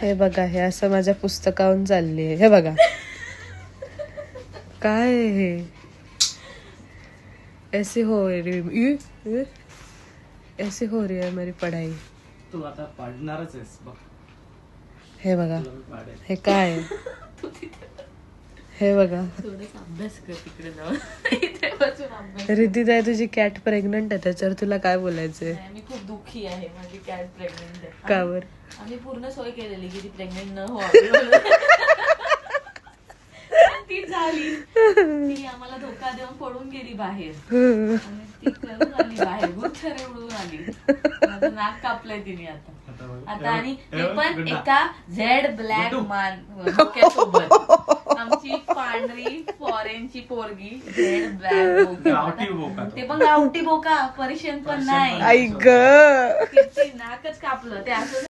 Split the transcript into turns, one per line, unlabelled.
हे बघा, हे असं माझ्या पुस्तकावरून चालली आहे. हे बघा काय हे, ऐसे हो रही ऐसे हो रही है मेरी पढ़ाई.
तू आता पडणारच आहेस बघ.
हे बघा, हे काय आहे? हे बघा,
अभ्यास कर तिकडे जाऊन. इथे बसून अभ्यास.
रिद्धिताई तुझी कॅट प्रेग्नंट आहे, त्याच्यावर तुला काय बोलायचंय?
मी खूप दुःखी आहे, माझी कॅट प्रेग्नेंट आहे.
का बर?
आम्ही पूर्ण सोय केलेली की ती प्रेग्नेंट न व्हावी. ती झाली, ती आम्हाला धोका देऊन पडून गेली बाहेर. आणि ती करून आली बाहेर, गुच्छरे उडवून आली. माझं नाक कापलंय तिने आता. आणि ते पण एका झेड ब्लॅक सोबत. आमची पांढरी फॉरेनची पोरगी झेड ब्लॅक बोका, ते पण गावठी बोका, पर्शियन पण नाही.
आई ग,
नाकच कापलं ते असं.